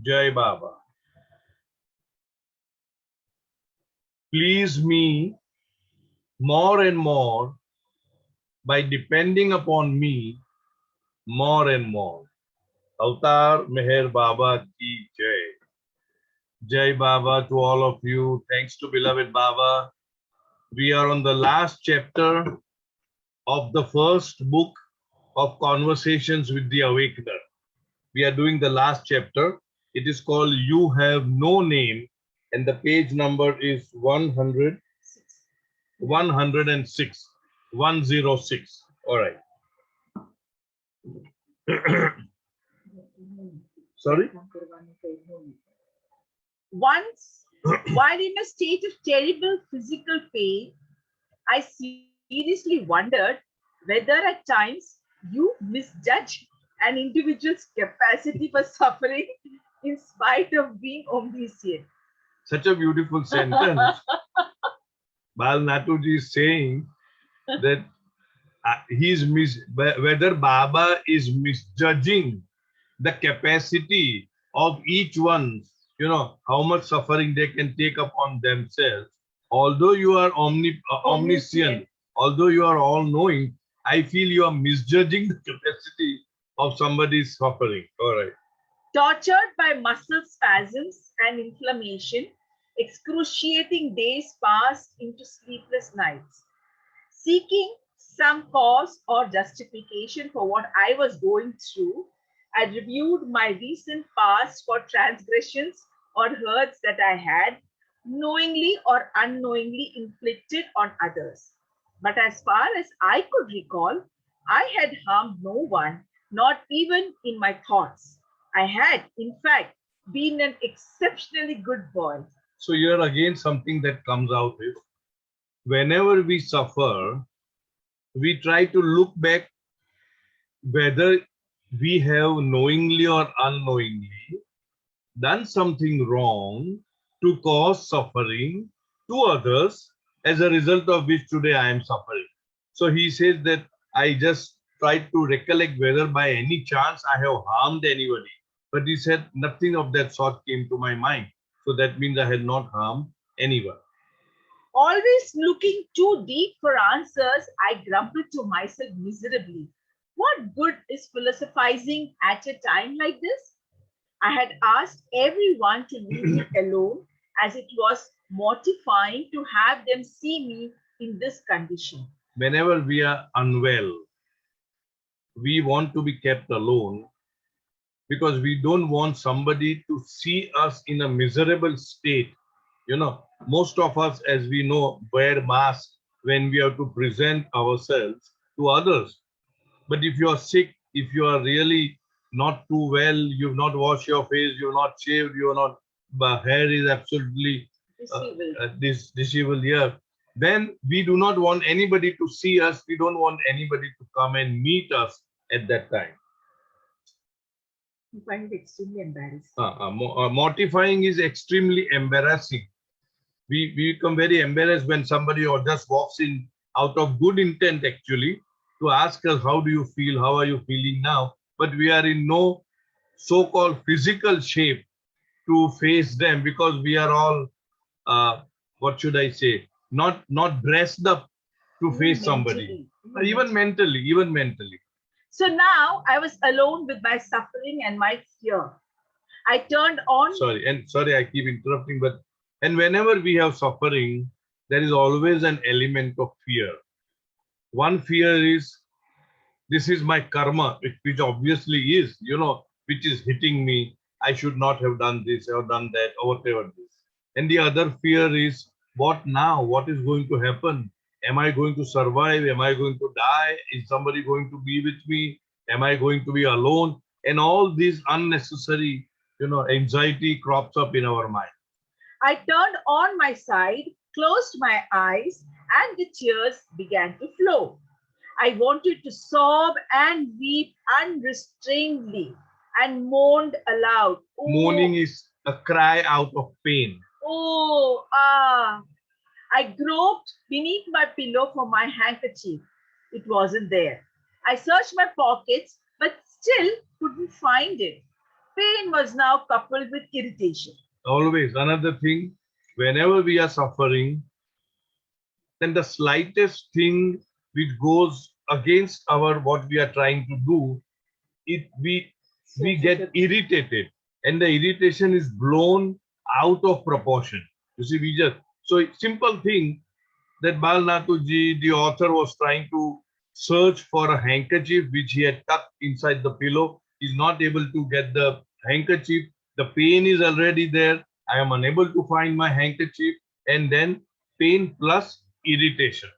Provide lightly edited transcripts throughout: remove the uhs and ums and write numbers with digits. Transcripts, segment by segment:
Jai Baba. Please me more and more by depending upon me more and more. Avatar Meher Baba ki Jai. Jai Baba to all of you. Thanks to beloved Baba. We are on the last chapter of the first book of Conversations with the Awakener. We are doing the last chapter. It is called You Have No Name, and the page number is 100, 106. 106. All right. Sorry? Once, while in a state of terrible physical pain, I seriously wondered whether at times you misjudge an individual's capacity for suffering in spite of being omniscient. Such a beautiful sentence. Bal Natuji is saying that whether Baba is misjudging the capacity of each one, how much suffering they can take upon themselves. Although you are omniscient, although you are all-knowing, I feel you are misjudging the capacity of somebody's suffering. All right. Tortured by muscle spasms and inflammation, excruciating days passed into sleepless nights. Seeking some cause or justification for what I was going through, I reviewed my recent past for transgressions or hurts that I had knowingly or unknowingly inflicted on others. But as far as I could recall, I had harmed no one, not even in my thoughts. I had, in fact, been an exceptionally good boy. So here again something that comes out is whenever we suffer, we try to look back whether we have knowingly or unknowingly done something wrong to cause suffering to others, as a result of which today I am suffering. So he says that I just tried to recollect whether by any chance I have harmed anybody. But he said nothing of that sort came to my mind. So that means I had not harmed anyone. Always looking too deep for answers, I grumbled to myself miserably. What good is philosophizing at a time like this? I had asked everyone to leave me alone as it was mortifying to have them see me in this condition. Whenever we are unwell, we want to be kept alone because we don't want somebody to see us in a miserable state. Most of us, as we know, wear masks when we have to present ourselves to others. But if you are sick, if you are really not too well, you've not washed your face, you're not shaved, you're not, hair is absolutely disheveled, yeah, then we do not want anybody to see us. We don't want anybody to come and meet us at that time. I find it extremely embarrassing. Mortifying is extremely embarrassing. We become very embarrassed when somebody or just walks in out of good intent actually to ask us, how do you feel? How are you feeling now? But we are in no so-called physical shape to face them because we are all, what should I say, not dressed up to face somebody. Even mentally. So now I was alone with my suffering and my fear. I turned on. Sorry, I keep interrupting, but and whenever we have suffering, there is always an element of fear. One fear is, this is my karma, which obviously is, which is hitting me. I should not have done this or done that or whatever this. And the other fear is, what now? What is going to happen? Am I going to survive? Am I going to die? Is somebody going to be with me? Am I going to be alone? And all these unnecessary, anxiety crops up in our mind. I turned on my side, closed my eyes, and the tears began to flow. I wanted to sob and weep unrestrainedly and moaned aloud. Oh, moaning is a cry out of pain. Oh, ah. I groped beneath my pillow for my handkerchief. It wasn't there. I searched my pockets, but still couldn't find it. Pain was now coupled with irritation. Always another thing, whenever we are suffering, then the slightest thing which goes against our what we are trying to do, it we get irritated, and the irritation is blown out of proportion. You see, we just so simple thing that Balnatuji, the author, was trying to search for a handkerchief which he had tucked inside the pillow. He's not able to get the handkerchief. The pain is already there. I am unable to find my handkerchief, and then pain plus irritation.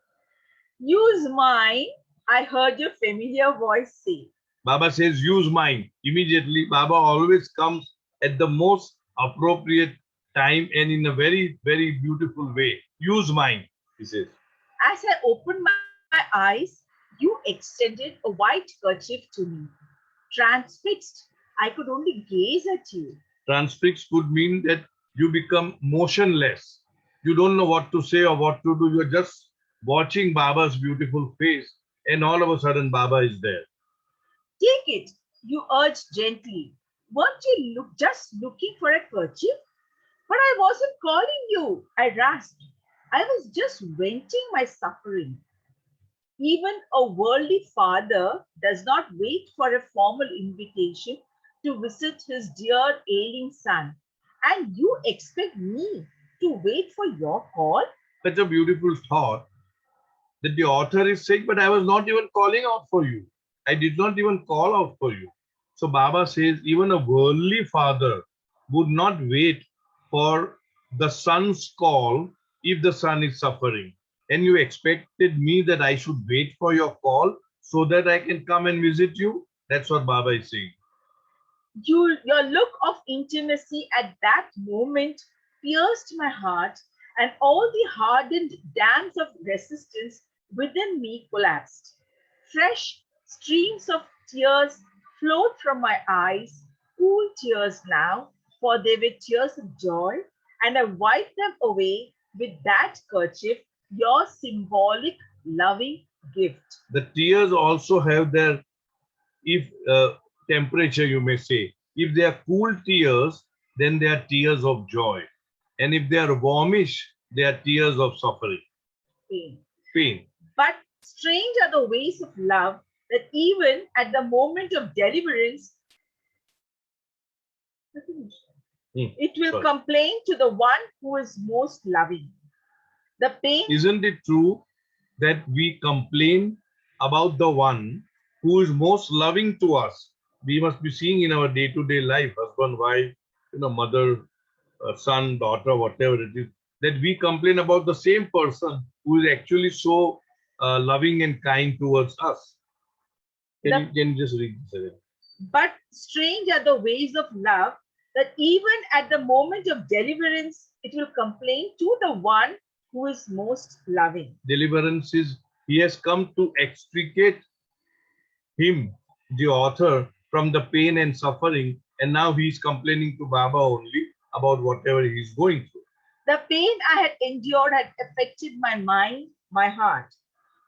Use mine, I heard your familiar voice say. Baba says, use mine. Immediately, Baba always comes at the most appropriate time and in a very, very beautiful way. Use mine, he says. As I opened my eyes, you extended a white kerchief to me. Transfixed, I could only gaze at you. Transfixed could mean that you become motionless. You don't know what to say or what to do. You're just watching Baba's beautiful face, and all of a sudden, Baba is there. Take it, you urged gently. Weren't you just looking for a kerchief? But I wasn't calling you, I rasped. I was just venting my suffering. Even a worldly father does not wait for a formal invitation to visit his dear ailing son. And you expect me to wait for your call? Such a beautiful thought that the author is saying, but I was not even calling out for you. I did not even call out for you. So Baba says, even a worldly father would not wait for the son's call if the son is suffering. And you expected me that I should wait for your call so that I can come and visit you? That's what Baba is saying. Your look of intimacy at that moment pierced my heart, and all the hardened dams of resistance within me collapsed. Fresh streams of tears flowed from my eyes, cool tears now, for they were tears of joy, and I wiped them away with that kerchief, your symbolic, loving gift. The tears also have their if temperature, you may say. If they are cool tears, then they are tears of joy. And if they are warmish, they are tears of suffering, Pain. pain. But strange are the ways of love that even at the moment of deliverance, it will Sorry. complain to the one who is most loving. The pain. Isn't it true that we complain about the one who is most loving to us? We must be seeing in our day-to-day life, husband, wife, mother, son, daughter, whatever it is, that we complain about the same person who is actually so loving and kind towards us. Can you just read this again? But strange are the ways of love that even at the moment of deliverance, it will complain to the one who is most loving. Deliverance is, he has come to extricate him, the author, from the pain and suffering, and now he is complaining to Baba only about whatever he is going through. The pain I had endured had affected my mind, my heart.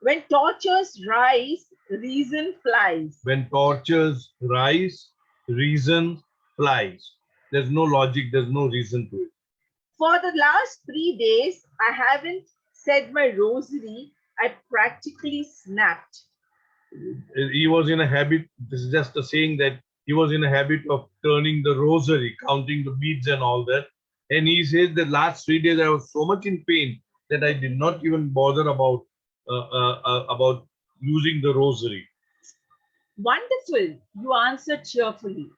When tortures rise, reason flies. When tortures rise, reason flies. There's no logic, there's no reason to it. For the last 3 days, I haven't said my rosary. I practically snapped. He was in a habit, this is just a saying that he was in a habit of turning the rosary, counting the beads and all that. And he says the last 3 days I was so much in pain that I did not even bother about using the rosary. Wonderful, you answered cheerfully.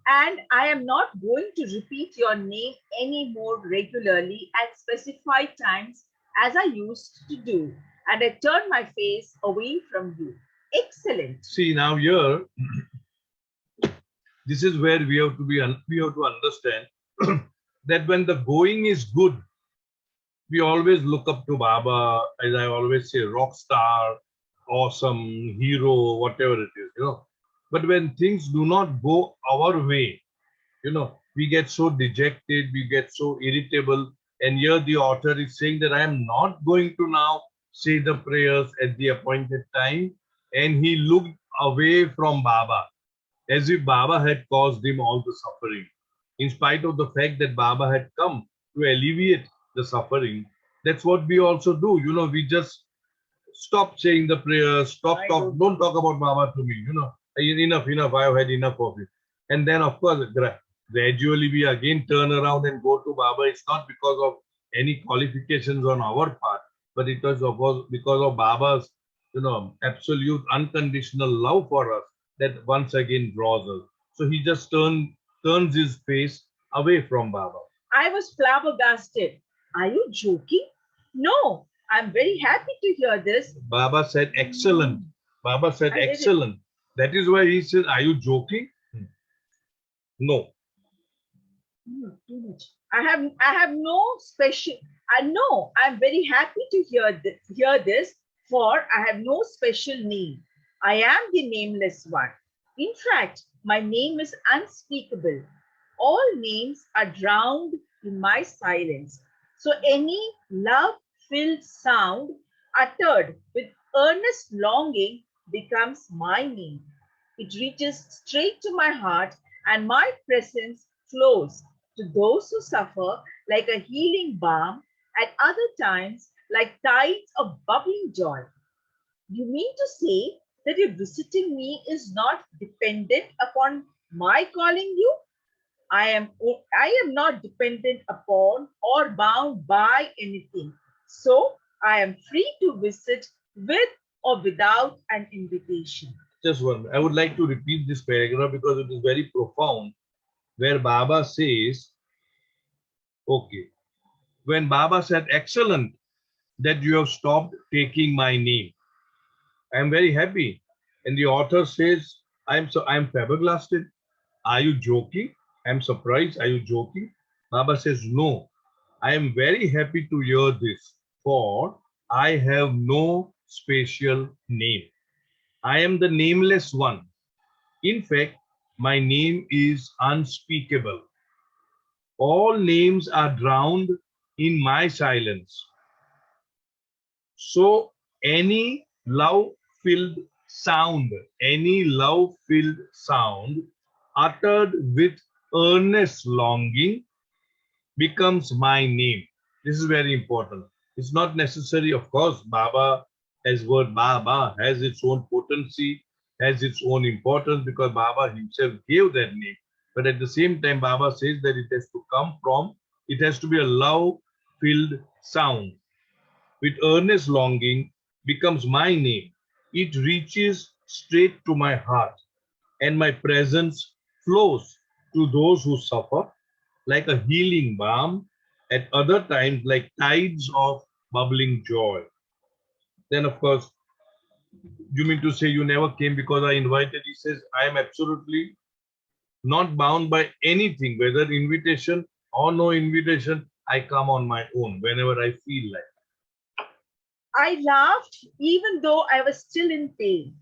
And I am not going to repeat your name any more regularly at specified times as I used to do. And I turned my face away from you. Excellent. See, now here, this is where we have to understand that when the going is good, we always look up to Baba, as I always say, rock star, awesome, hero, whatever it is, But when things do not go our way, we get so dejected, we get so irritable. And here the author is saying that I am not going to now say the prayers at the appointed time. And he looked away from Baba. as if Baba had caused him all the suffering. In spite of the fact that Baba had come to alleviate the suffering, that's what we also do. We just stop saying the prayers, don't talk about Baba to me, enough, I have had enough of it. And then, of course, gradually we again turn around and go to Baba. It's not because of any qualifications on our part, but it was because of Baba's, absolute unconditional love for us that once again draws us. So he just turns his face away from Baba. I was flabbergasted. Are you joking? No, I'm very happy to hear this. Baba said, excellent. Baba said, I did it. excellent. That is why he said, are you joking? No. Too much. I have no special. I know I'm very happy to hear this, for I have no special name. I am the nameless one. In fact, my name is unspeakable. All names are drowned in my silence. So any love-filled sound uttered with earnest longing becomes my name. It reaches straight to my heart, and my presence flows to those who suffer like a healing balm, at other times like tides of bubbling joy. You mean to say that your visiting me is not dependent upon my calling you? I am not dependent upon or bound by anything. So I am free to visit with or without an invitation. Just one. I would like to repeat this paragraph because it is very profound, where Baba says, okay, when Baba said, excellent, that you have stopped taking my name. I am very happy. And the author says, I'm flabbergasted. Are you joking? I'm surprised. Are you joking? Baba says, no. I am very happy to hear this, for I have no special name. I am the nameless one. In fact, my name is unspeakable. All names are drowned in my silence. So any love-filled any love-filled sound uttered with earnest longing becomes my name. This is very important. It's not necessary, of course, Baba, as word Baba, has its own potency, has its own importance, because Baba himself gave that name. But at the same time, Baba says that it has to be a love-filled sound. With earnest longing becomes my name. It reaches straight to my heart, and my presence flows to those who suffer like a healing balm, at other times like tides of bubbling joy. Then, of course, you mean to say you never came because I invited? He says, I am absolutely not bound by anything, whether invitation or no invitation. I come on my own whenever I feel like. I laughed even though I was still in pain.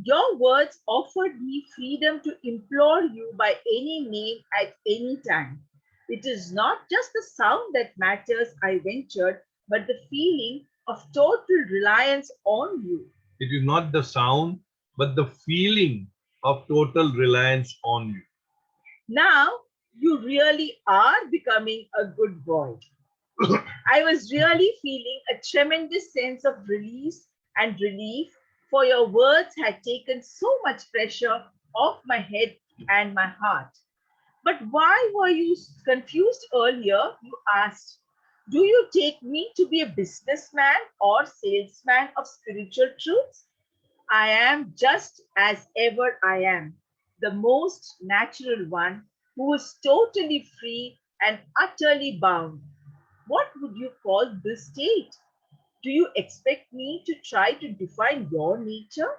Your words offered me freedom to implore you by any name at any time. It is not just the sound that matters, I ventured, but the feeling of total reliance on you. It is not the sound, but the feeling of total reliance on you. Now you really are becoming a good boy. I was really feeling a tremendous sense of release and relief, for your words had taken so much pressure off my head and my heart. But why were you confused earlier? You asked. Do you take me to be a businessman or salesman of spiritual truths? I am just as ever I am, the most natural one who is totally free and utterly bound. What would you call this state? Do you expect me to try to define your nature?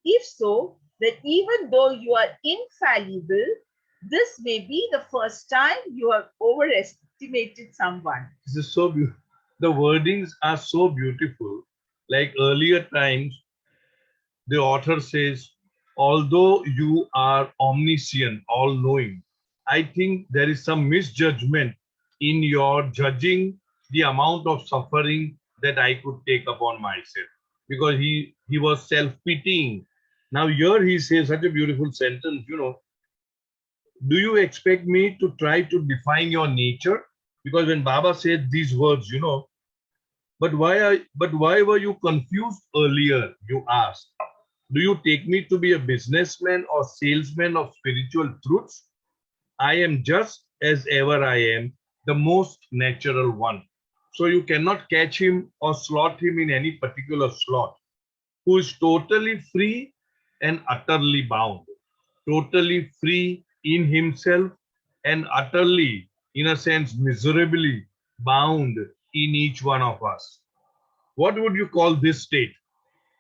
If so, then even though you are infallible, this may be the first time you have overestimated someone. This is so beautiful. The wordings are so beautiful. Like earlier times, the author says, although you are omniscient, all knowing, I think there is some misjudgment in your judging the amount of suffering that I could take upon myself. Because he was self pitying. Now here he says such a beautiful sentence, do you expect me to try to define your nature? Because when Baba said these words, but why were you confused earlier? You asked. Do you take me to be a businessman or salesman of spiritual truths? I am just as ever I am, the most natural one. So you cannot catch him or slot him in any particular slot, who is totally free and utterly bound, totally free in himself and utterly, in a sense, miserably bound in each one of us. What would you call this state?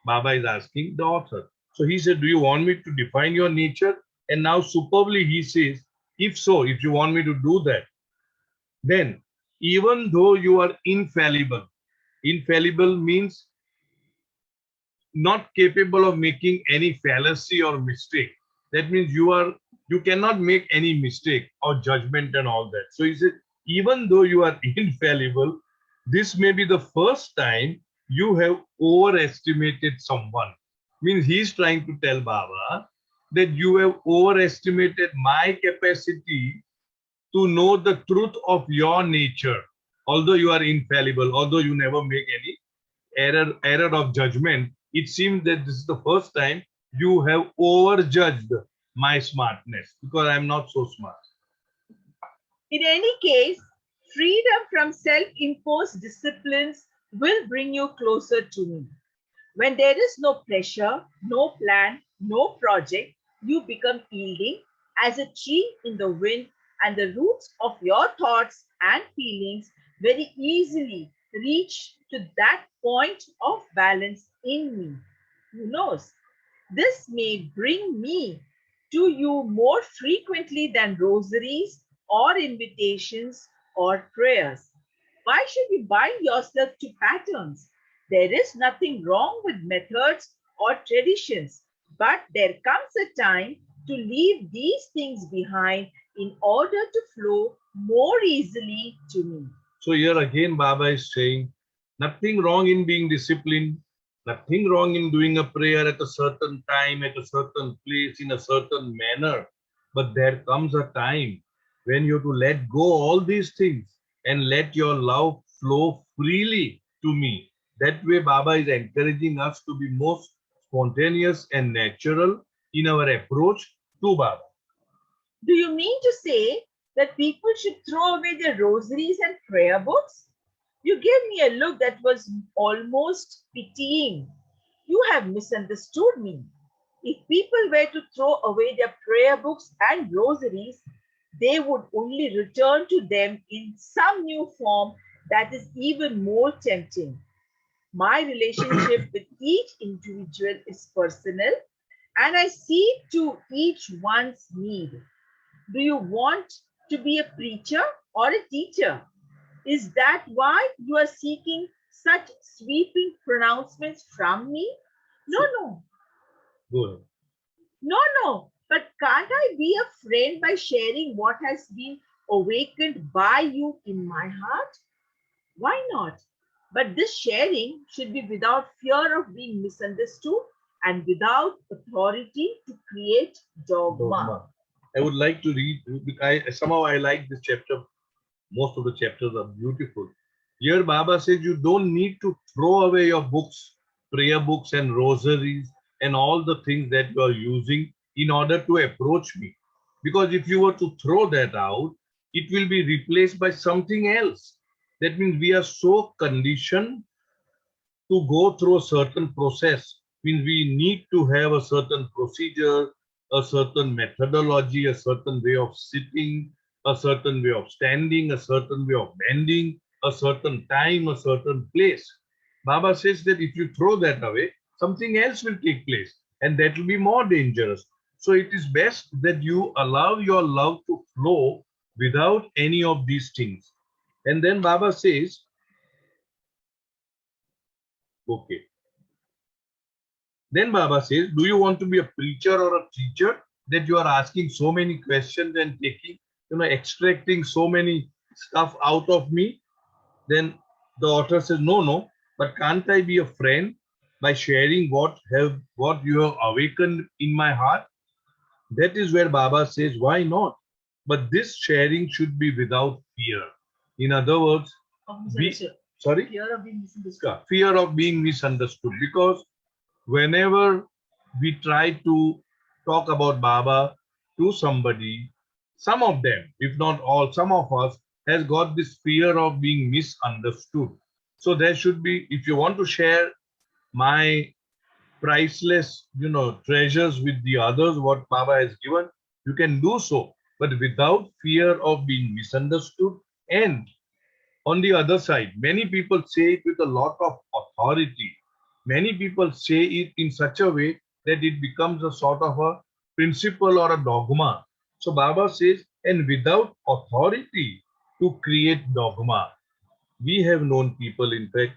Baba is asking the author. So he said, do you want me to define your nature? And now superbly he says, if so, if you want me to do that, then even though you are infallible, infallible means not capable of making any fallacy or mistake. That means you cannot make any mistake or judgment and all that. So he said, even though you are infallible, this may be the first time you have overestimated someone. Means he's trying to tell Baba that you have overestimated my capacity to know the truth of your nature. Although you are infallible, although you never make any error of judgment, it seems that this is the first time you have overjudged my smartness because I'm not so smart. In any case, freedom from self-imposed disciplines will bring you closer to me. When there is no pressure, no plan, no project, you become yielding as a tree in the wind, and the roots of your thoughts and feelings very easily reach to that point of balance in me. Who knows? This may bring me to you more frequently than rosaries or invitations or prayers. Why should you bind yourself to patterns? There is nothing wrong with methods or traditions, but there comes a time to leave these things behind in order to flow more easily to me. So here again Baba is saying, nothing wrong in being disciplined, nothing wrong in doing a prayer at a certain time, at a certain place, in a certain manner. But there comes a time when you have to let go all these things and let your love flow freely to me. That way Baba is encouraging us to be most spontaneous and natural in our approach to Baba. Do you mean to say that people should throw away their rosaries and prayer books? You gave me a look that was almost pitying. You have misunderstood me. If people were to throw away their prayer books and rosaries, they would only return to them in some new form that is even more tempting. My relationship with each individual is personal, and I see to each one's need. Do you want to be a preacher or a teacher? Is that why you are seeking such sweeping pronouncements from me? No, So, no, go ahead. no. But can't I be a friend by sharing what has been awakened by you in my heart? Why not? But this sharing should be without fear of being misunderstood and without authority to create dogma. Dogma. I would like to read. I like this chapter. Most of the chapters are beautiful. Here, Baba says you don't need to throw away your books, prayer books, and rosaries, and all the things that you are using in order to approach me. Because if you were to throw that out, it will be replaced by something else. That means we are so conditioned to go through a certain process. Means we need to have a certain procedure, a certain methodology, a certain way of sitting, a certain way of standing, a certain way of bending, a certain time, a certain place. Baba says that if you throw that away, something else will take place and that will be more dangerous. So it is best that you allow your love to flow without any of these things. And then Baba says, okay. Then Baba says, do you want to be a preacher or a teacher? That you are asking so many questions and taking, extracting so many stuff out of me? Then the author says, no, but can't I be a friend? by sharing what you have awakened in my heart. That is where Baba says, why not? But this sharing should be without fear. In other words, sorry? Fear of being misunderstood. Yeah, fear of being misunderstood. Because whenever we try to talk about Baba to somebody, some of them, if not all, some of us has got this fear of being misunderstood. So there should be, if you want to share my priceless, treasures with the others, what Baba has given, you can do so, but without fear of being misunderstood. And on the other side, many people say it with a lot of authority. Many people say it in such a way that it becomes a sort of a principle or a dogma. So Baba says, and without authority to create dogma. We have known people, in fact,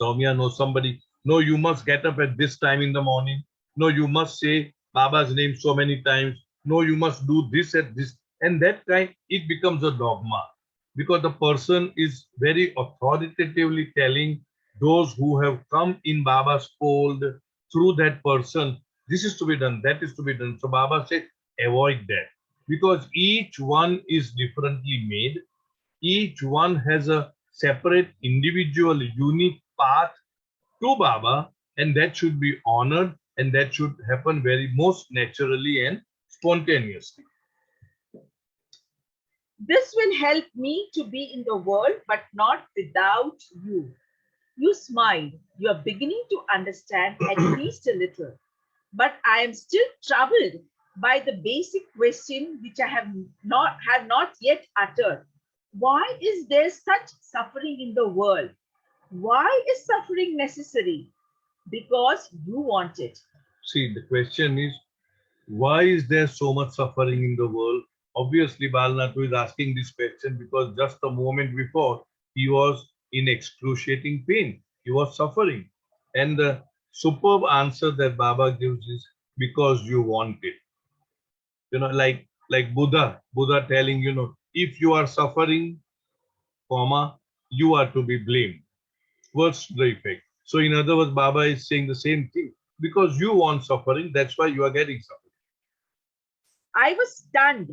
Soumya knows somebody. No, you must get up at this time in the morning. No, you must say Baba's name so many times. No, you must do this at this. And that kind, it becomes a dogma because the person is very authoritatively telling those who have come in Baba's fold through that person, this is to be done, that is to be done. So Baba said, avoid that because each one is differently made. Each one has a separate, individual, unique path to Baba, and that should be honored and that should happen very most naturally and spontaneously. This will help me to be in the world, but not without you. You smiled. You are beginning to understand at least a little. But I am still troubled by the basic question which I have not yet uttered. Why is there such suffering in the world? Why is suffering necessary? Because you want it. See, the question is, why is there so much suffering in the world? Obviously, Balnatu is asking this question because just a moment before, he was in excruciating pain. He was suffering. And the superb answer that Baba gives is because you want it. Like Buddha telling, if you are suffering, comma, you are to be blamed. Words to the effect. So in other words, Baba is saying the same thing. Because you want suffering, that's why you are getting suffering. I was stunned.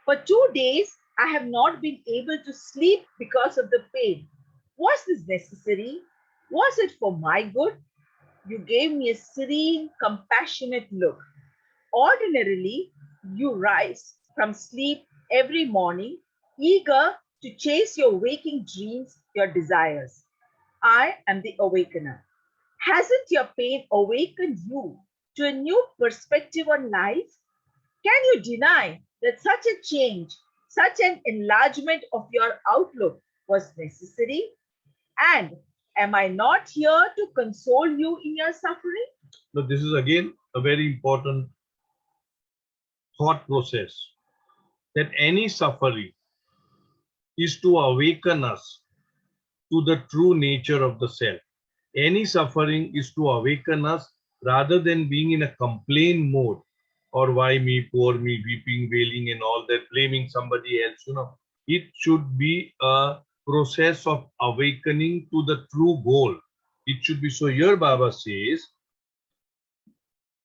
For 2 days, I have not been able to sleep because of the pain. Was this necessary? Was it for my good? You gave me a serene, compassionate look. Ordinarily, you rise from sleep every morning, eager to chase your waking dreams, your desires. I am the awakener. Hasn't your pain awakened you to a new perspective on life? Can you deny that such a change, such an enlargement of your outlook was necessary? And am I not here to console you in your suffering? So this is again a very important thought process that any suffering is to awaken us to the true nature of the self. Any suffering is to awaken us rather than being in a complaint mode or why me, poor me, weeping, wailing, and all that, blaming somebody else. It should be a process of awakening to the true goal. It should be so. Here, Baba says,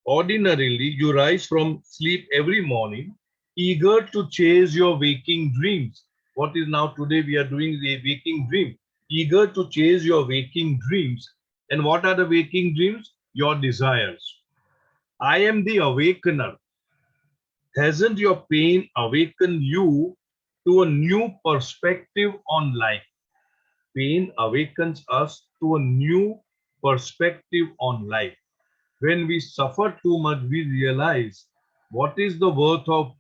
ordinarily, you rise from sleep every morning, eager to chase your waking dreams. What is now today we are doing the waking dream. Eager to chase your waking dreams. And what are the waking dreams? Your desires. I am the awakener. Hasn't your pain awakened you to a new perspective on life? Pain awakens us to a new perspective on life. When we suffer too much, we realize what is the worth of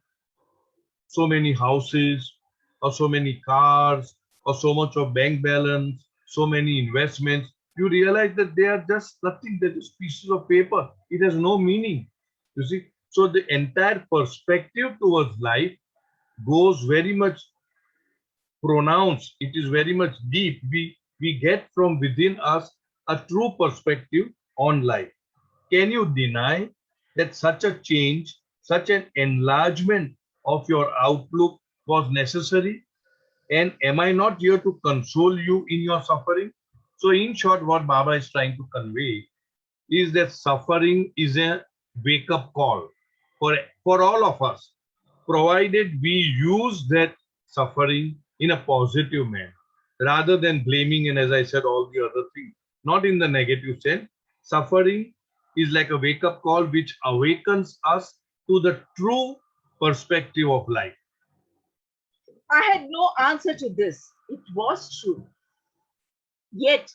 so many houses, or so many cars, or so much of bank balance, so many investments. You realize that they are just nothing, they're just pieces of paper. It has no meaning. You see? So the entire perspective towards life goes very much pronounced. It is very much deep. We get from within us a true perspective on life. Can you deny that such a change, such an enlargement of your outlook was necessary? And am I not here to console you in your suffering? So in short, what Baba is trying to convey is that suffering is a wake-up call for all of us, provided we use that suffering in a positive manner, rather than blaming and, as I said, all the other things, not in the negative sense. Suffering is like a wake-up call which awakens us to the true perspective of life. I had no answer to this. It was true. Yet,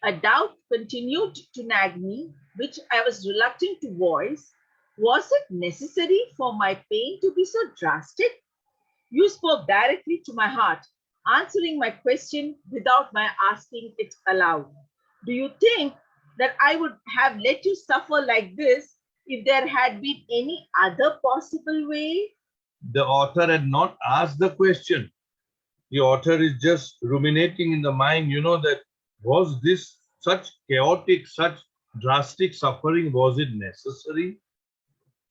a doubt continued to nag me, which I was reluctant to voice. Was it necessary for my pain to be so drastic? You spoke directly to my heart, answering my question without my asking it aloud. Do you think that I would have let you suffer like this if there had been any other possible way? The author had not asked the question. The author is just ruminating in the mind, that was this such chaotic, such drastic suffering, was it necessary?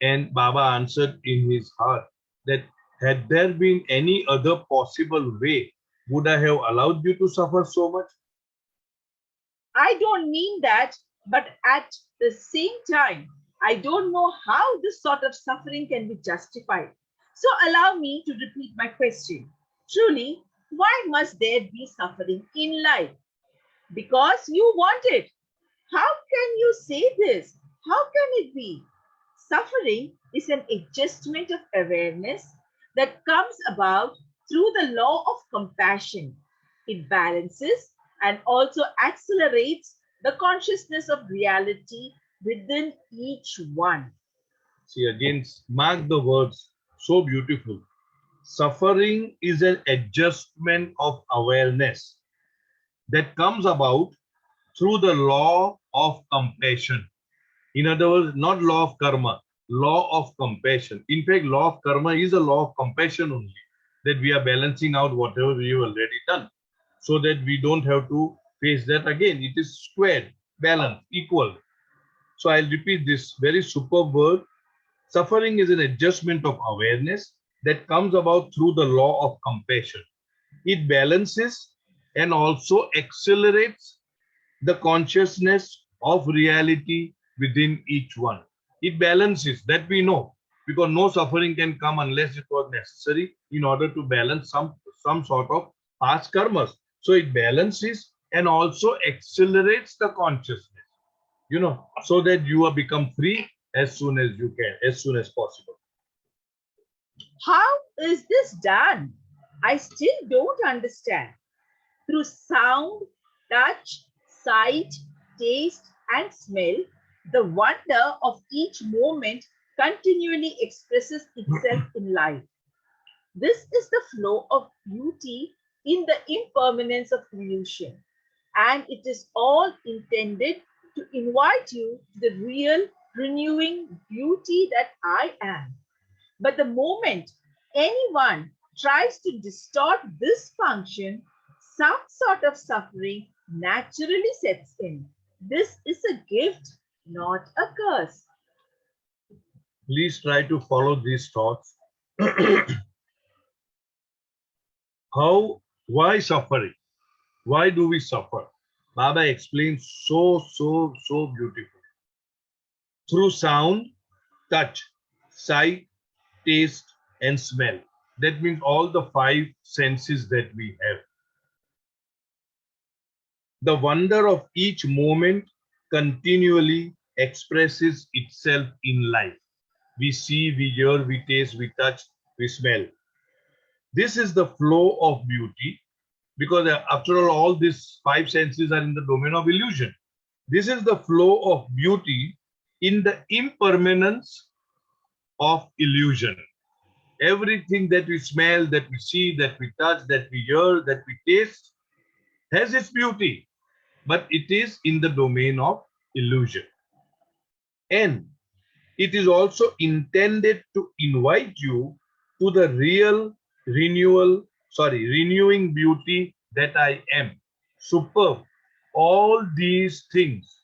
And Baba answered in his heart that had there been any other possible way, would I have allowed you to suffer so much? I don't mean that, but at the same time, I don't know how this sort of suffering can be justified. So allow me to repeat my question. Truly, why must there be suffering in life? Because you want it. How can you say this? How can it be? Suffering is an adjustment of awareness that comes about through the law of compassion. It balances and also accelerates the consciousness of reality within each one. See, again, mark the words, so beautiful. Suffering is an adjustment of awareness that comes about through the law of compassion. In other words, not law of karma, law of compassion. In fact, law of karma is a law of compassion only, that we are balancing out whatever we have already done, so that we don't have to face that again. It is squared, balanced, equal. So I'll repeat this very superb word. Suffering is an adjustment of awareness that comes about through the law of compassion. It balances and also accelerates the consciousness of reality within each one. It balances, that we know, because no suffering can come unless it was necessary in order to balance some sort of past karmas. So it balances and also accelerates the consciousness, so that you are become free as soon as you can, as soon as possible. How is this done? I still don't understand. Through sound, touch, sight, taste, and smell, the wonder of each moment continually expresses itself in life. This is the flow of beauty in the impermanence of illusion, and it is all intended to invite you to the real, renewing beauty that I am. But the moment anyone tries to distort this function, some sort of suffering naturally sets in. This is a gift, not a curse. Please try to follow these thoughts. Why suffering? Why do we suffer? Baba explains so beautifully. Through sound, touch, sight, taste, and smell. That means all the five senses that we have. The wonder of each moment continually expresses itself in life. We see, we hear, we taste, we touch, we smell. This is the flow of beauty, because after all these five senses are in the domain of illusion. This is the flow of beauty in the impermanence of illusion. Everything that we smell, that we see, that we touch, that we hear, that we taste has its beauty, but it is in the domain of illusion. And it is also intended to invite you to the real renewing beauty that I am. Superb. All these things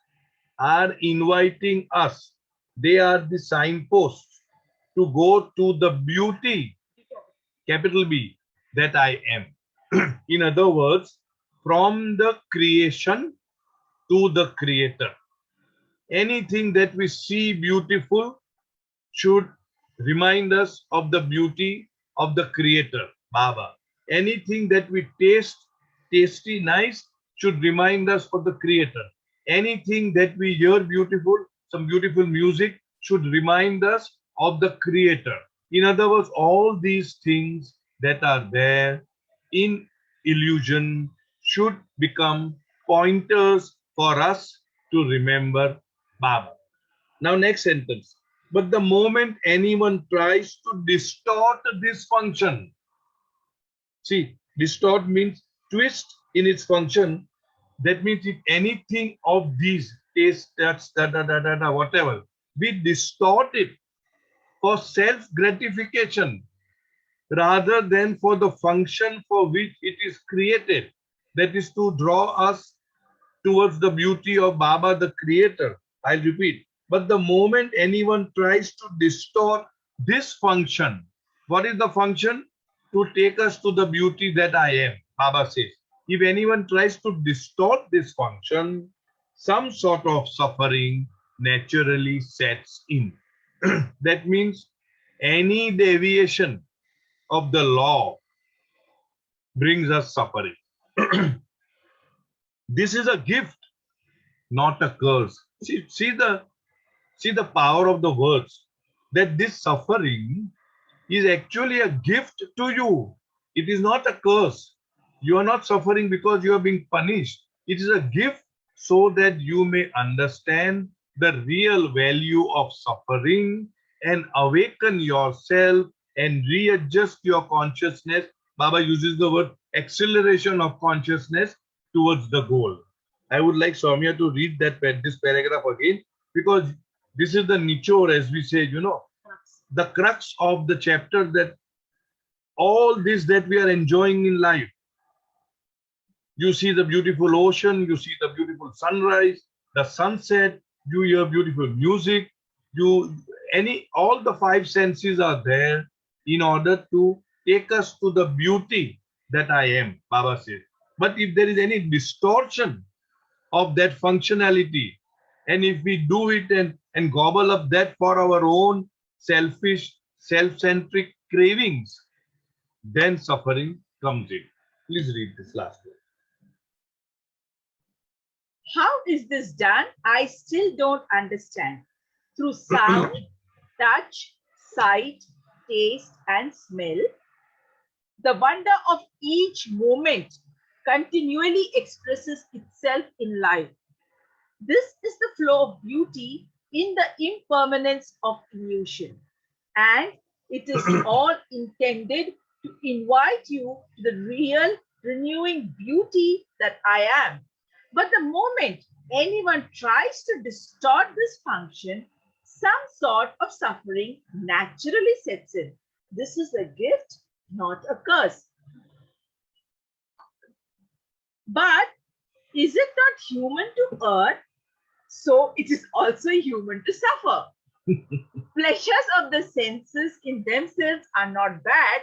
are inviting us. They are the signposts to go to the beauty, capital B, that I am. In other words, from the creation to the Creator. Anything that we see beautiful should remind us of the beauty of the Creator, Baba. Anything that we taste tasty, nice, should remind us of the Creator. Anything that we hear beautiful, some beautiful music, should remind us of the Creator. In other words, all these things that are there in illusion should become pointers for us to remember Baba. Now, next sentence. But the moment anyone tries to distort this function, see, distort means twist in its function. That means if anything of these taste, that's whatever, we distort it for self gratification rather than for the function for which it is created. That is to draw us towards the beauty of Baba, the Creator. I'll repeat. But the moment anyone tries to distort this function, what is the function? To take us to the beauty that I am, Baba says. If anyone tries to distort this function, some sort of suffering naturally sets in. That means any deviation of the law brings us suffering. This is a gift, not a curse. See the power of the words, that this suffering is actually a gift to you. It is not a curse. You are not suffering because you are being punished. It is a gift so that you may understand the real value of suffering and awaken yourself and readjust your consciousness. Baba uses the word acceleration of consciousness towards the goal. I would like Soumya to read this paragraph again, because this is the nichor, as we say, the crux of the chapter, that all this that we are enjoying in life, you see the beautiful ocean, you see the beautiful sunrise, the sunset, you hear beautiful music, all the five senses are there in order to take us to the beauty that I am, Baba says. But if there is any distortion of that functionality, and if we do it and gobble up that for our own selfish, self-centric cravings, then suffering comes in. Please read this last one. How is this done? I still don't understand. Through sound, touch, sight, taste, and smell, the wonder of each moment continually expresses itself in life. This is the flow of beauty in the impermanence of illusion. And it is all intended to invite you to the real, renewing beauty that I am. But the moment anyone tries to distort this function, some sort of suffering naturally sets in. This is a gift, not a curse. But is it not human to err? So it is also human to suffer. Pleasures of the senses in themselves are not bad.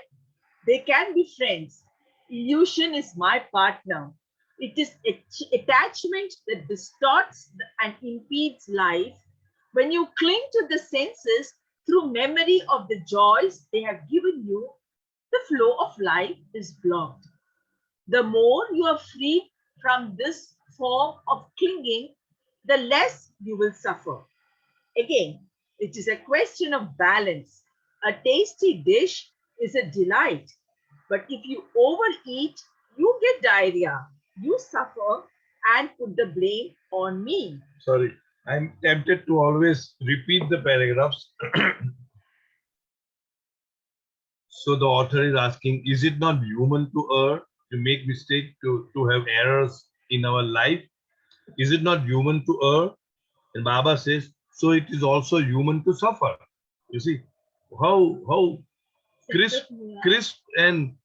They can be friends. Illusion is my partner. It is attachment that distorts and impedes life. When you cling to the senses through memory of the joys they have given you, the flow of life is blocked. The more you are freed from this form of clinging, the less you will suffer. Again, it is a question of balance. A tasty dish is a delight, but if you overeat, you get diarrhea. You suffer and put the blame on me. Sorry, I'm tempted to always repeat the paragraphs. So the author is asking, is it not human to err, to make mistake, to have errors in our life? Is it not human to err? And Baba says, so it is also human to suffer. You see, how crisp and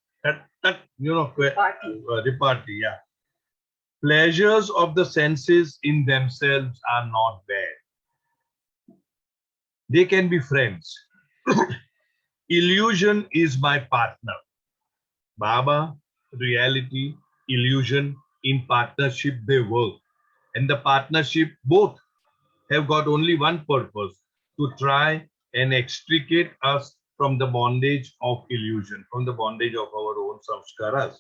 repartee, yeah. Pleasures of the senses in themselves are not bad. They can be friends. Illusion is my partner. Baba, reality, illusion, in partnership they work. And the partnership, both have got only one purpose: to try and extricate us from the bondage of illusion, from the bondage of our own samskaras.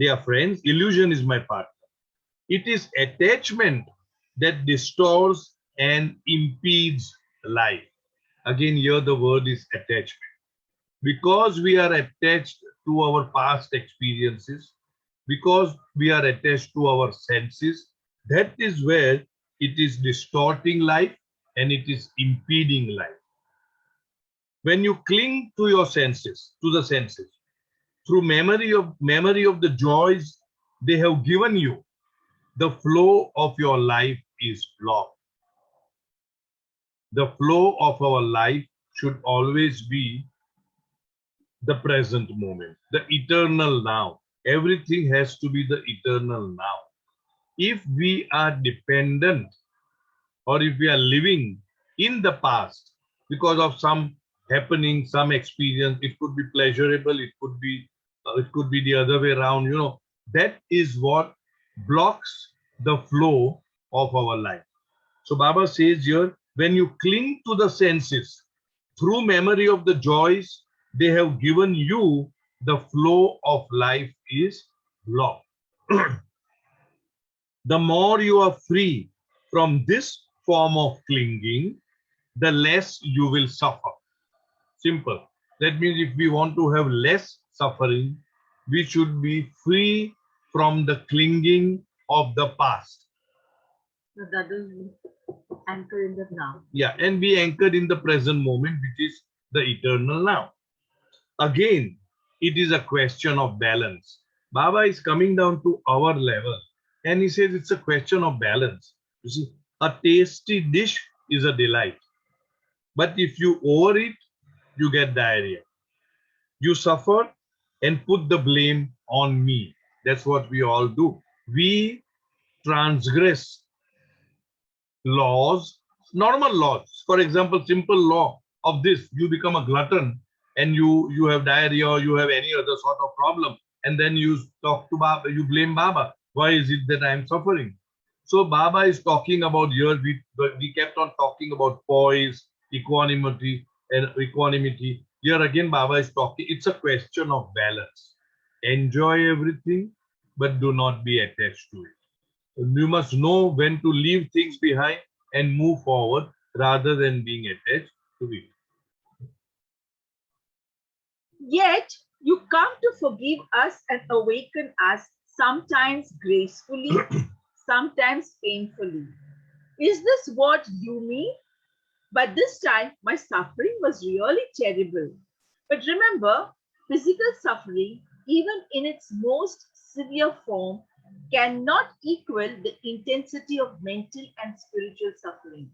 Dear friends, illusion is my partner. It is attachment that distorts and impedes life. Again, here the word is attachment. Because we are attached to our past experiences, because we are attached to our senses, that is where it is distorting life and it is impeding life. When you cling to your senses, to the senses, through memory of the joys they have given you, the flow of your life is blocked. The flow of our life should always be the present moment, the eternal now. Everything has to be the eternal now. If we are dependent, or if we are living in the past because of some happening, some experience, it could be pleasurable, it could be the other way around, that is what blocks the flow of our life. So Baba says here, when you cling to the senses through memory of the joys they have given you, the flow of life is blocked. The more you are free from this form of clinging, the less you will suffer. Simple. That means if we want to have less suffering, we should be free from the clinging of the past. So that is anchored in the now. Yeah, and be anchored in the present moment, which is the eternal now. Again, it is a question of balance. Baba is coming down to our level and he says it's a question of balance. You see, a tasty dish is a delight. But if you overeat, you get diarrhea. You suffer and put the blame on me. That's what we all do. We transgress laws, normal laws. For example, simple law of this: you become a glutton and you have diarrhea or you have any other sort of problem, and then you talk to Baba, you blame Baba. Why is it that I am suffering? So Baba is talking about here. We kept on talking about poise, equanimity, and equanimity. Here again, Baba is talking. It's a question of balance. Enjoy everything, but do not be attached to it. You must know when to leave things behind and move forward rather than being attached to it. Yet you come to forgive us and awaken us, sometimes gracefully, sometimes painfully. Is this what you mean? But this time my suffering was really terrible. But remember, physical suffering, even in its most severe form, cannot equal the intensity of mental and spiritual suffering.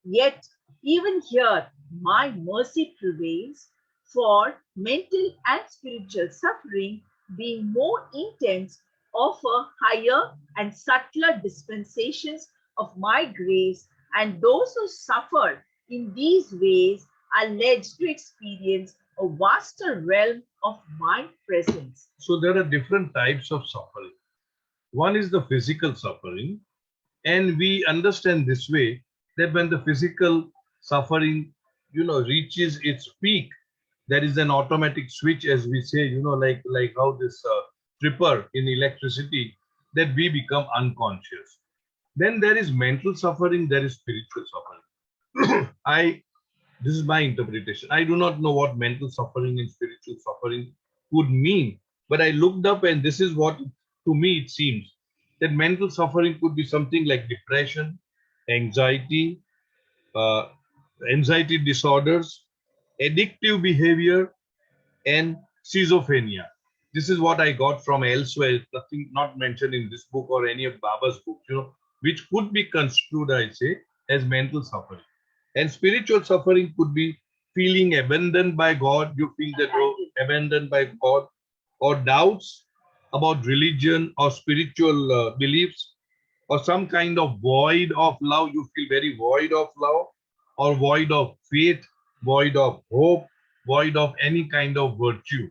Yet, even here, my mercy prevails, for mental and spiritual suffering, being more intense, offer higher and subtler dispensations of my grace, and those who suffer in these ways are led to experience a vaster realm of my presence. So there are different types of suffering. One is the physical suffering, and we understand this way that when the physical suffering, reaches its peak, there is an automatic switch, as we say, like how this tripper in electricity, that we become unconscious. Then there is mental suffering, there is spiritual suffering. I This is my interpretation. I do not know what mental suffering and spiritual suffering would mean, but I looked up and this is what, to me, it seems that mental suffering could be something like depression, anxiety, uh, anxiety disorders, addictive behavior, and schizophrenia. This is what I got from elsewhere, nothing not mentioned in this book or any of Baba's books, which could be construed, I say, as mental suffering. And spiritual suffering could be feeling abandoned by God. You feel that you're abandoned by God, or doubts about religion or spiritual beliefs, or some kind of void of love. You feel very void of love, or void of faith, void of hope, void of any kind of virtue.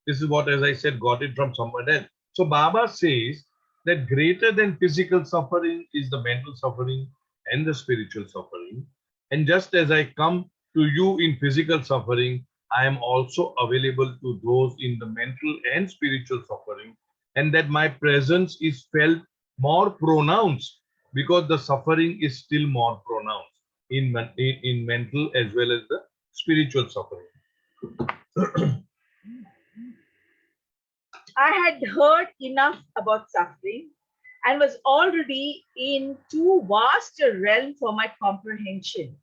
This is what, as I said, got it from someone else. So Baba says that greater than physical suffering is the mental suffering and the spiritual suffering. And just as I come to you in physical suffering, I am also available to those in the mental and spiritual suffering, and that my presence is felt more pronounced because the suffering is still more pronounced in mental as well as the spiritual suffering. I had heard enough about suffering and was already in too vast a realm for my comprehension.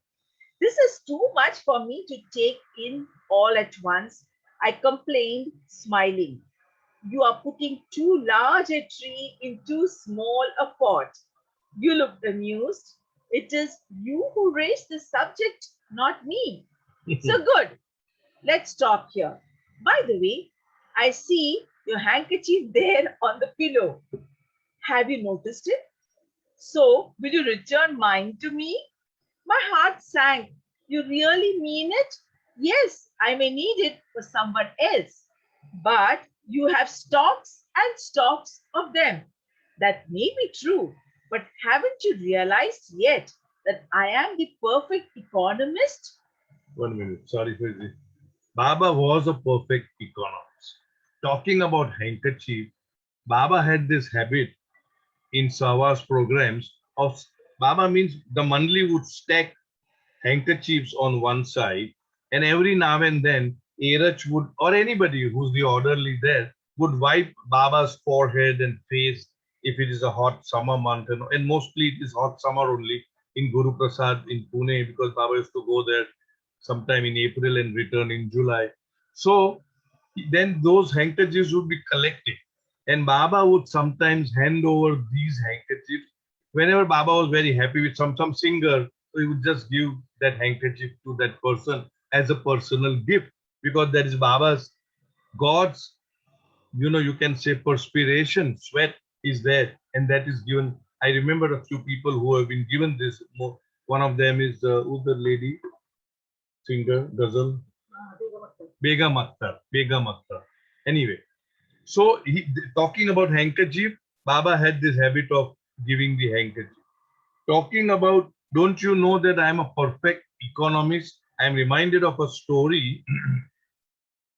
This is too much for me to take in all at once, I complained, smiling. You are putting too large a tree in too small a pot. You looked amused. It is you who raised the subject, not me. So good. Let's stop here. By the way, I see your handkerchief there on the pillow. Have you noticed it? So, will you return mine to me? My heart sank. You really mean it? Yes, I may need it for someone else. But you have stocks and stocks of them. That may be true, but haven't you realized yet that I am the perfect economist? 1 minute, sorry for this. Baba was a perfect economist. Talking about handkerchief, Baba had this habit in Sava's programs of Baba means the Mandli would stack handkerchiefs on one side, and every now and then Erach would, or anybody who's the orderly there, would wipe Baba's forehead and face if it is a hot summer month, and mostly it is hot summer only in Guru Prasad in Pune because Baba used to go there sometime in April and return in July. So then those handkerchiefs would be collected, and Baba would sometimes hand over these handkerchiefs whenever Baba was very happy with some singer. So he would just give that handkerchief to that person as a personal gift because that is Baba's God's, you can say perspiration, sweat is there, and that is given. I remember a few people who have been given this. One of them is who's the lady singer, Ghazal, Begum Akhtar. Begum Akhtar. Anyway, so talking about handkerchief, Baba had this habit of giving the handkerchief. Talking about, don't you know that I am a perfect economist? I am reminded of a story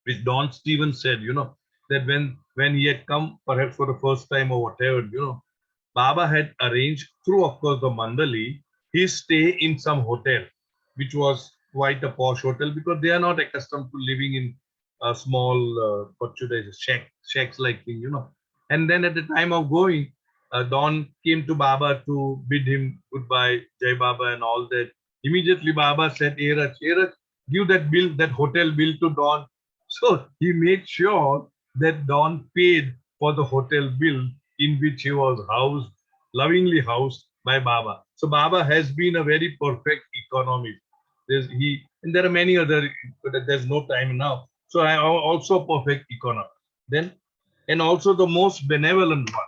which Don Stevens said, that when he had come perhaps for the first time or whatever, Baba had arranged through, of course, the Mandali, his stay in some hotel, which was quite a posh hotel because they are not accustomed to living in a small, what should I say, shacks like thing, And then at the time of going, Don came to Baba to bid him goodbye, Jai Baba and all that. Immediately Baba said, Erach, give that bill, that hotel bill to Don. So he made sure that Don paid for the hotel bill in which he was housed, lovingly housed by Baba. So Baba has been a very perfect economist. And there are many other, but there's no time now. So I am also a perfect economist. Then, and also the most benevolent one.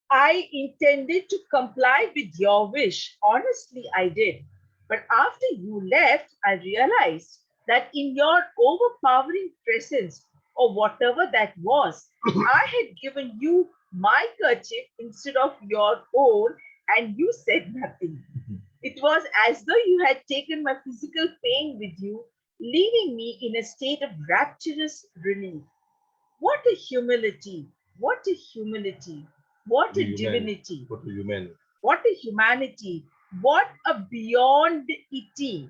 I intended to comply with your wish. Honestly, I did. But after you left, I realized that in your overpowering presence, or whatever that was, I had given you my kerchief instead of your own, and you said nothing. It was as though you had taken my physical pain with you, leaving me in a state of rapturous relief. What a humility! What a humility! What The a humanity. divinity! What a humanity. What a humanity! What a beyond ity!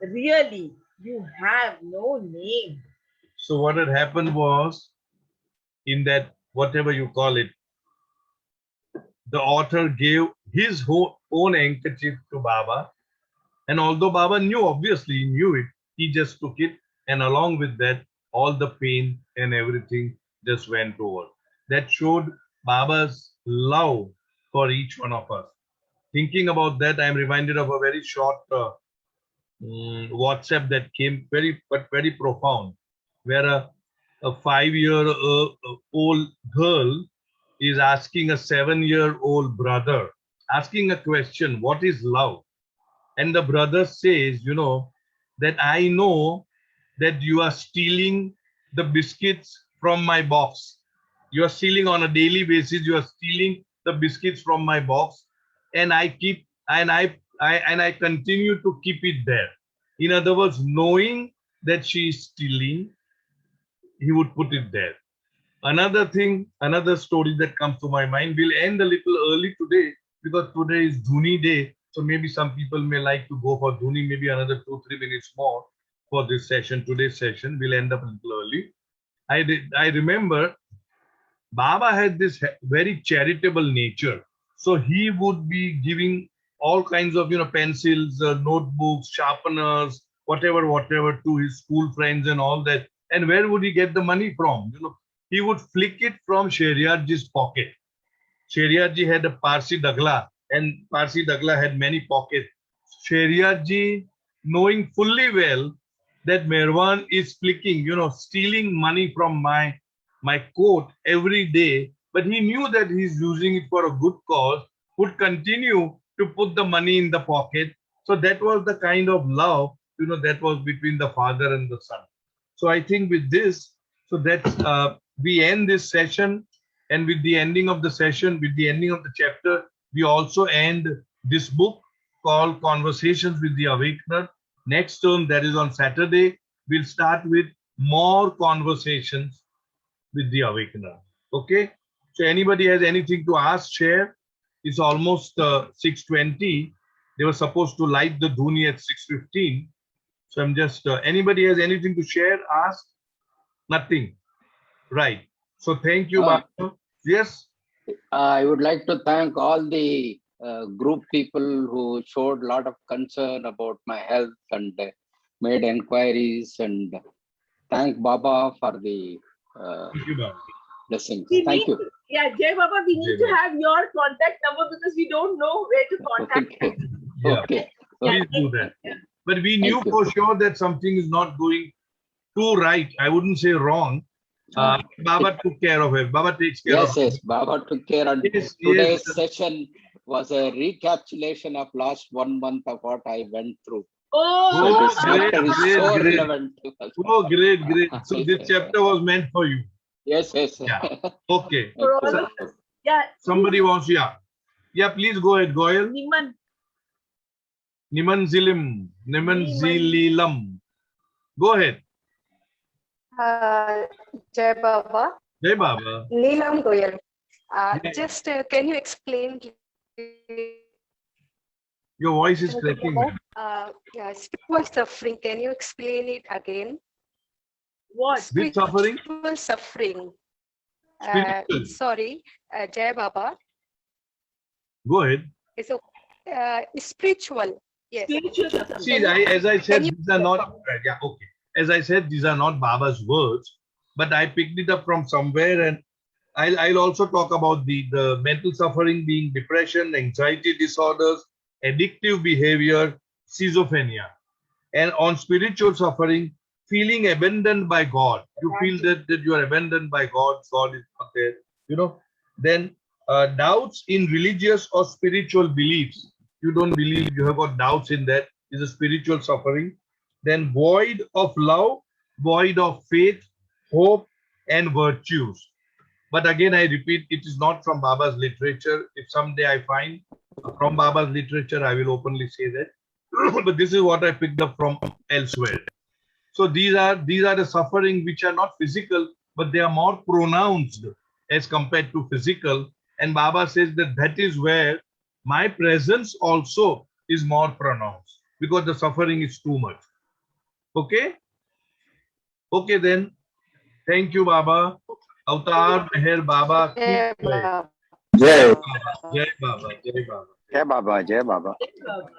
Really, you have no name. So what had happened was in that whatever you call it, the author gave his own handkerchief to Baba. And although Baba knew, obviously he knew it, he just took it. And along with that, all the pain and everything just went over. That showed Baba's love for each one of us. Thinking about that, I'm reminded of a very short WhatsApp that came very profound, where a 5 year old girl is asking a 7 year old brother, asking a question, what is love? And the brother says, that I know that you are stealing the biscuits from my box. You are stealing on a daily basis. You are stealing the biscuits from my box, and I continue to keep it there. In other words, knowing that she is stealing, he would put it there. Another thing, another story that comes to my mind. We'll end a little early today because today is Dhuni Day. So maybe some people may like to go for Dhuni, maybe another 2-3 minutes more for this session, today's session. We'll end up a little early. I remember Baba had this very charitable nature. So he would be giving all kinds of, pencils, notebooks, sharpeners, whatever to his school friends and all that. And where would he get the money from? He would flick it from Sheriyarji's pocket. Sheriyarji had a Parsi Dagla, and Parsi Dagla had many pockets. Sheriyarji, knowing fully well that Merwan is flicking, stealing money from my coat every day, but he knew that he's using it for a good cause, would continue to put the money in the pocket. So that was the kind of love, that was between the father and the son. So I think with this, so that's we end this session, and with the ending of the session, with the ending of the chapter, we also end this book called Conversations with the Awakener. Next term, that is on Saturday, we'll start with more conversations with the Awakener. Okay? So anybody has anything to ask, share? It's almost 6:20. They were supposed to light the Dhuni at 6:15. So I'm just, anybody has anything to share, ask? Nothing. Right. So thank you, Baba. Yes? I would like to thank all the group people who showed a lot of concern about my health and made inquiries, and thank Baba for the Thank you, Baba. blessings. We Thank need, you. yeah, Jai Baba, we need Jai to have your contact number because we don't know where to contact Okay. you. Yeah. Okay. Please do that. But we knew Thank you. for sure that something is not going too right. I wouldn't say wrong. Baba took care of it. Baba takes care of Yes, it. yes. Baba took care. And Yes, today's yes. session was a recapitulation of last 1 month of what I went through. Oh, So this great, chapter is great, so great. relevant. Oh, great, great. So this chapter was meant for you. Yes, yes. Yeah. Okay. for all Thank of you. us. Yeah. Somebody wants, yeah. Yeah, please go ahead, Goyal. Niman. Nimanzililam. Go ahead. Jai Baba. Jai Baba. Neelam Goyal. Yeah. Just can you explain Your voice is cracking. spiritual suffering? Can you explain it again? What? Which suffering? Spiritual suffering. Spiritual. Sorry, Jai Baba. Go ahead. So, spiritual. Yes. Spiritual suffering. See, as I said, you- these are not, yeah, okay. As I said, these are not Baba's words, but I picked it up from somewhere, and I'll also talk about the mental suffering being depression, anxiety disorders, addictive behavior, schizophrenia. And on spiritual suffering, feeling abandoned by God. You feel that you are abandoned by God, God is not there, Then doubts in religious or spiritual beliefs. You don't believe, you have got doubts in that, is a spiritual suffering. Then void of love, void of faith, hope, and virtues. But again, I repeat, it is not from Baba's literature. If someday I find from Baba's literature, I will openly say that. But this is what I picked up from elsewhere. So these are the suffering which are not physical, but they are more pronounced as compared to physical. And Baba says that is where my presence also is more pronounced, because the suffering is too much. Okay? Okay then. Thank you, Baba. Avatar Meher Baba. Jai Baba. Jai. Jai Baba. Jai Baba. Jai Baba. Jai Baba. Jai Baba.